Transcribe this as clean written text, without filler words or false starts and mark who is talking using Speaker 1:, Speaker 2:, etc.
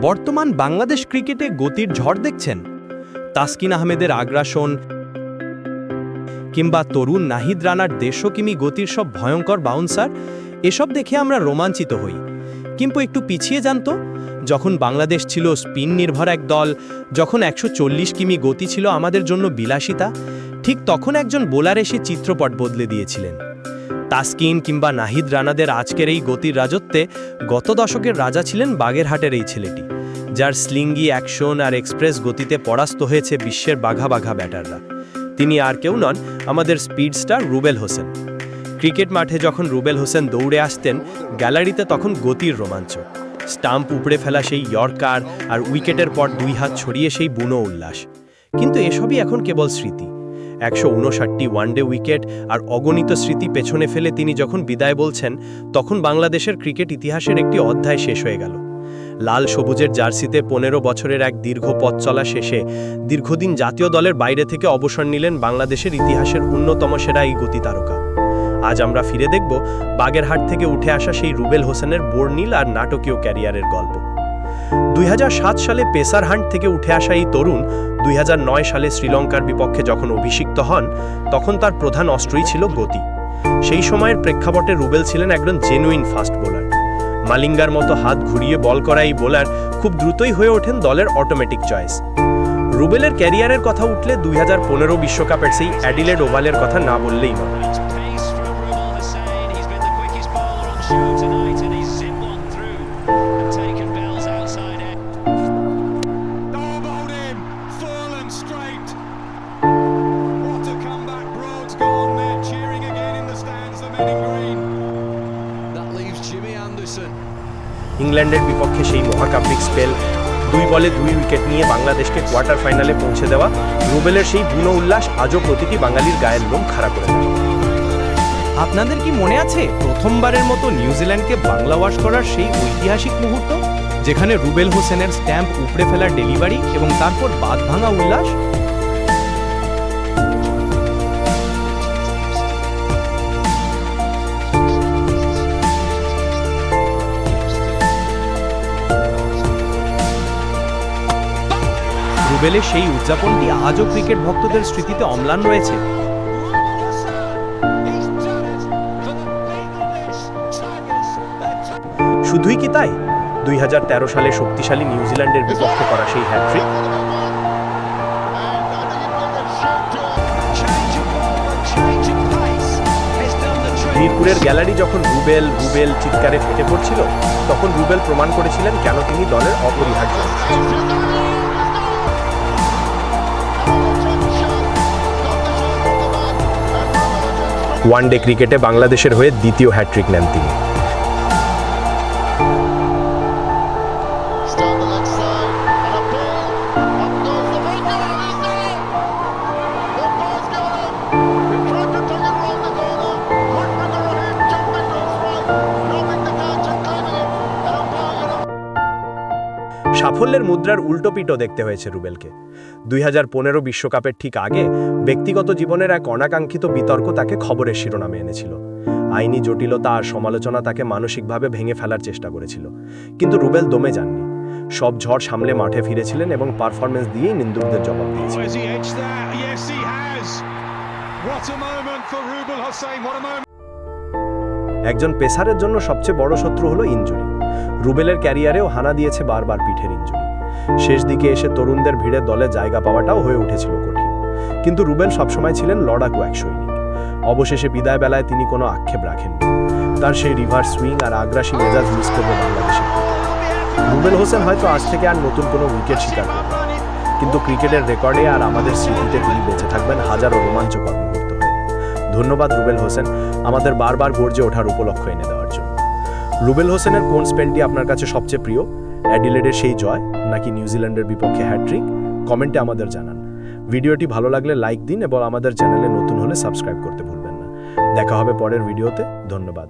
Speaker 1: বর্তমান বাংলাদেশ ক্রিকেটে গতির ঝড় দেখছেন? তাসকিন আহমেদের আগ্রাসন কিংবা তরুণ নাহিদ রানার 150 কিমি গতির সব ভয়ঙ্কর বাউন্সার, এসব দেখে আমরা রোমাঞ্চিত হই। কিন্তু একটু পিছিয়ে জানতো, যখন বাংলাদেশ ছিল স্পিন নির্ভর এক দল, যখন 140 কিমি গতি ছিল আমাদের জন্য বিলাসিতা, ঠিক তখন একজন বোলার এসে চিত্রপট বদলে দিয়েছিলেন। তাসকিন কিংবা নাহিদ রানাদের আজকের এই গতির রাজত্বে গত দশকের রাজা ছিলেন বাগেরহাটের এই ছেলেটি, যার স্লিঙ্গি অ্যাকশন আর এক্সপ্রেস গতিতে পরাস্ত হয়েছে বিশ্বের বাঘা বাঘা ব্যাটাররা। তিনি আর কেউ নন, আমাদের speed star Rubel Hossain. Cricket মাঠে যখন রুবেল হোসেন দৌড়ে আসতেন, গ্যালারিতে তখন গতির রোমাঞ্চ। স্টাম্প উপড়ে ফেলা সেই ইয়র্কার আর উইকেটের পর 2 হাত ছড়িয়ে সেই বুনো উল্লাস। কিন্তু এসবই এখন কেবল স্মৃতি। 159টি ওয়ানডে উইকেট আর অগণিত স্মৃতি পেছনে ফেলে তিনি যখন বিদায় বলছেন, তখন বাংলাদেশের ক্রিকেট ইতিহাসের একটি অধ্যায় শেষ হয়ে গেল। লাল সবুজের জার্সিতে 15 বছরের এক দীর্ঘ পথ চলা শেষে দীর্ঘদিন জাতীয় দলের বাইরে থেকে অবসর নিলেন বাংলাদেশের ইতিহাসের অন্যতম সেরা এই গতি তারকা। আজ আমরা ফিরে দেখব বাগেরহাট থেকে উঠে আসা সেই রুবেল হোসেনের বর্ণিল আর নাটকীয় ক্যারিয়ারের গল্প। 2007 সালে পেসার হান্ট থেকে উঠে আসা এই তরুণ 2009 সালে শ্রীলঙ্কার বিপক্ষে যখন অভিষিক্ত হন, তখন তার প্রধান অস্ত্রই ছিল গতি। সেই সময়ের প্রেক্ষাপটে রুবেল ছিলেন একজন জেনুইন ফাস্ট বোলার। মালিঙ্গার মতো হাত ঘুরিয়ে বল করা এই বোলার খুব দ্রুতই হয়ে ওঠেন দলের অটোমেটিক চয়েস। রুবেলের ক্যারিয়ারের কথা উঠলে 2015 বিশ্বকাপের সেই অ্যাডিলেড ওভালের কথা না বললেই নয়। ইংল্যান্ডের বিপক্ষে সেই মহাকাব্যিক স্পেল, 2 বলে 2 উইকেট নিয়ে বাংলাদেশকে কোয়ার্টার ফাইনালে পৌঁছে দেওয়া রুবেলের সেই বুনো উল্লাস আজও প্রতিটি বাঙালির গায়ের লোম খাড়া করে দেয়। আপনাদের কি মনে আছে প্রথমবারের মতো নিউজিল্যান্ডকে বাংলা ওয়াশ করার সেই ঐতিহাসিক মুহূর্ত, যেখানে রুবেল হোসেনের স্ট্যাম্প উপড়ে ফেলার ডেলিভারি এবং তারপর বাঁধ ভাঙা উল্লাস? রুবেলের সেই উদযাপনটি আজও ক্রিকেট ভক্তদের স্মৃতিতে অম্লান রয়েছে। শুধুই কি তাই, 2013 সালে শক্তিশালী নিউজিল্যান্ডের বিপক্ষে করা সেই হ্যাট্রিক, মিরপুরের গ্যালারি যখন রুবেল রুবেল চিৎকারে ফেটে পড়ছিল, তখন রুবেল প্রমাণ করেছিলেন কেন তিনি দলের অপরিহার্য। ওয়ানডে ক্রিকেটে বাংলাদেশের হয়ে দ্বিতীয় হ্যাট্রিক নেন তিনি। সাফল্যের মুদ্রার উল্টোপিঠও দেখতে হয়েছে রুবেলকে। 2015 বিশ্বকাপের ঠিক আগে ব্যক্তিগত জীবনের এক অনাকাঙ্ক্ষিত বিতর্ক তাকে খবরের শিরোনামে এনেছিল। আইনি জটিলতা আর সমালোচনা তাকে মানসিকভাবে ভেঙে ফেলার চেষ্টা করেছিল, কিন্তু রুবেল দমে যাননি। সব ঝড় সামলে মাঠে ফিরেছিলেন এবং পারফরমেন্স দিয়েই নিন্দুকদের জবাব দিয়েছিলেন। একজন পেসারের জন্য সবচেয়ে বড় শত্রু হলো ইনজুরি। রুবেলের ক্যারিয়ারেও হানা দিয়েছে বারবার পিঠের ইনজুরি। শেষ দিকে এসে তরুণদের ভিড়ে দলে জায়গা পাওয়াটাও হয়ে উঠেছিল কঠিন, কিন্তু রুবেল সবসময় ছিলেন লড়াকু এক সৈনিক। অবশেষে বিদায় বেলায় তিনি কোনো আক্ষেপ রাখেননি। তার সেই রিভার্স সুইং আর আগ্রাসী মেজাজ মিস করবে বাংলাদেশের। রুবেল হোসেন হয়তো আজ থেকে আর নতুন কোনো উইকেট শিকার করবে, কিন্তু ক্রিকেটের রেকর্ডে আর আমাদের স্মৃতিতে তিনি বেঁচে থাকবেন হাজারো রোমাঞ্চকর মুহূর্ত হয়ে। ধন্যবাদ রুবেল হোসেন, আমাদের বারবার গর্জে ওঠার উপলক্ষ এনে দেওয়ার জন্য। রুবেল হোসেনের কোন স্পেলটি আপনার কাছে সবচেয়ে প্রিয়? অ্যাডিলেডের সেই জয় নাকি নিউজিল্যান্ডের বিপক্ষে হ্যাট্রিক? কমেন্টে আমাদের জানান। ভিডিওটি ভালো লাগলে লাইক দিন এবং আমাদের চ্যানেলে নতুন হলে সাবস্ক্রাইব করতে ভুলবেন না। দেখা হবে পরের ভিডিওতে। ধন্যবাদ।